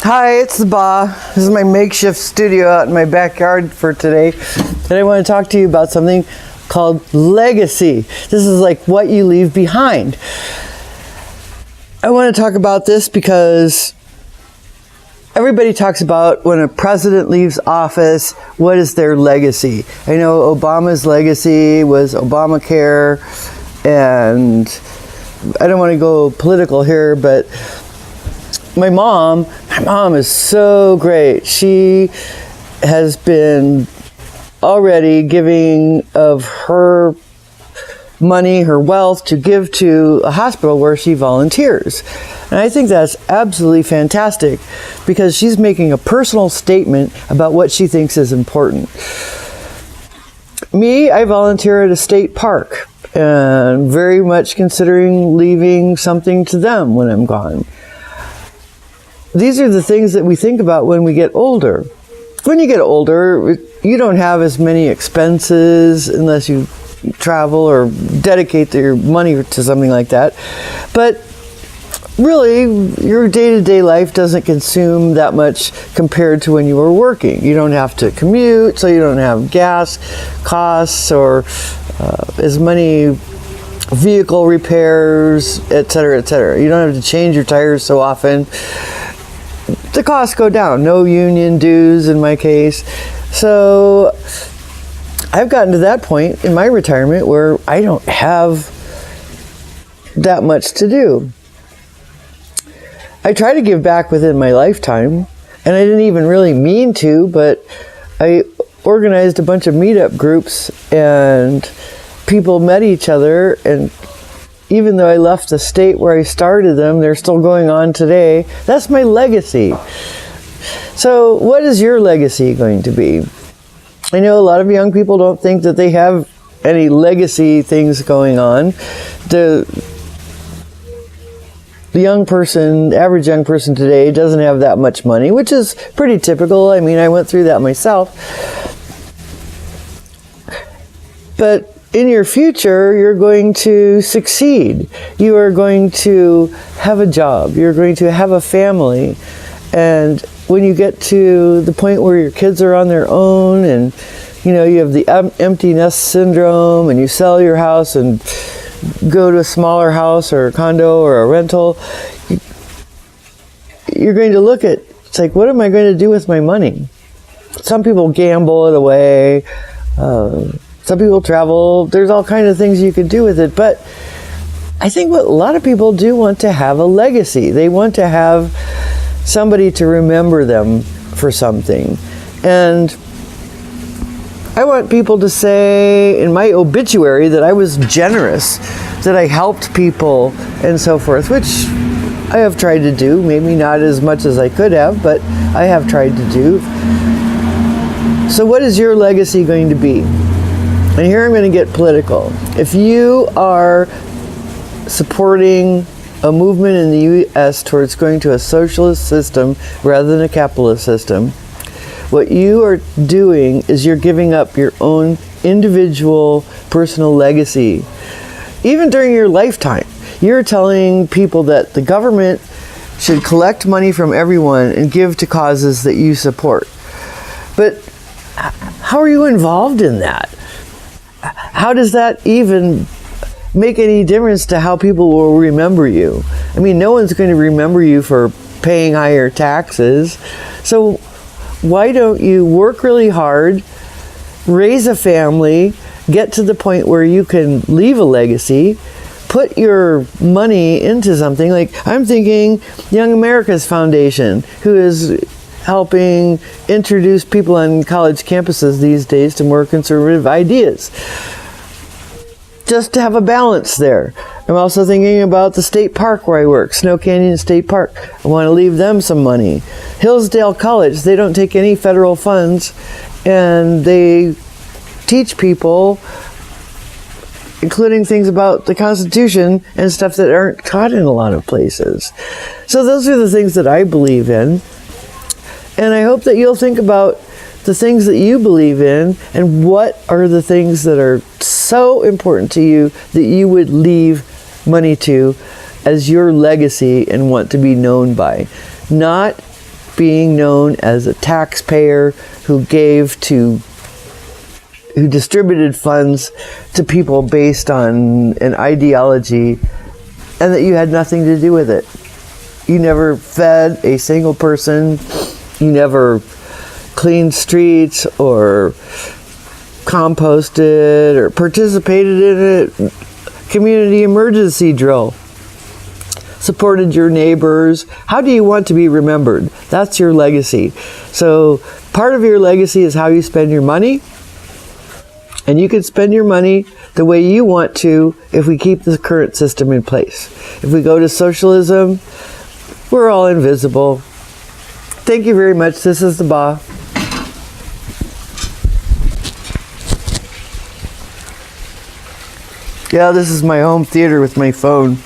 Hi, it's the Ba. This is my makeshift studio out in my backyard for today. And I want to talk to you about something called legacy. This is like what you leave behind. I want to talk about this because everybody talks about when a president leaves office, what is their legacy? I know Obama's legacy was Obamacare, and I don't want to go political here, but my mom is so great. She has been already giving of her money, her wealth, to give to a hospital where she volunteers. And I think that's absolutely fantastic because she's making a personal statement about what she thinks is important. Me, I volunteer at a state park and very much considering leaving something to them when I'm gone. These are the things that we think about when we get older. When you get older, you don't have as many expenses unless you travel or dedicate your money to something like that. But really, your day-to-day life doesn't consume that much compared to when you were working. You don't have to commute, so you don't have gas costs or as many vehicle repairs, etc., etc. You don't have to change your tires so often. The costs go down. No union dues in my case. So I've gotten to that point in my retirement where I don't have that much to do. I try to give back within my lifetime, and I didn't even really mean to, but I organized a bunch of meetup groups and people met each other, and even though I left the state where I started them, they're still going on today. That's my legacy. So what is your legacy going to be? I know a lot of young people don't think that they have any legacy things going on. The average young person today doesn't have that much money, which is pretty typical. I mean, I went through that myself. But in your future, you're going to succeed. You are going to have a job. You're going to have a family. And when you get to the point where your kids are on their own and, you know, you have the empty nest syndrome and you sell your house and go to a smaller house or a condo or a rental, you're going to look at, it's like, what am I going to do with my money? Some people gamble it away. Some people travel. There's all kinds of things you could do with it. But I think what a lot of people do want to have a legacy. They want to have somebody to remember them for something. And I want people to say in my obituary that I was generous, that I helped people and so forth, which I have tried to do. Maybe not as much as I could have, but I have tried to do. So what is your legacy going to be? And here I'm going to get political. If you are supporting a movement in the U.S. towards going to a socialist system rather than a capitalist system, what you are doing is you're giving up your own individual personal legacy. Even during your lifetime, you're telling people that the government should collect money from everyone and give to causes that you support. But how are you involved in that? How does that even make any difference to how people will remember you? I mean, no one's going to remember you for paying higher taxes. So why don't you work really hard, raise a family, get to the point where you can leave a legacy, put your money into something like, I'm thinking Young America's Foundation, who is helping introduce people on college campuses these days to more conservative ideas. Just to have a balance there. I'm also thinking about the state park where I work, Snow Canyon State Park. I want to leave them some money. Hillsdale College, they don't take any federal funds, and they teach people, including things about the Constitution and stuff that aren't taught in a lot of places. So those are the things that I believe in. And I hope that you'll think about the things that you believe in and what are the things that are so important to you that you would leave money to as your legacy and want to be known by. Not being known as a taxpayer who distributed funds to people based on an ideology, and that you had nothing to do with it. You never fed a single person. You never cleaned streets or composted or participated in a community emergency drill. Supported your neighbors. How do you want to be remembered? That's your legacy. So part of your legacy is how you spend your money. And you can spend your money the way you want to if we keep the current system in place. If we go to socialism, we're all invisible. Thank you very much. This is the Ba. Yeah, this is my home theater with my phone.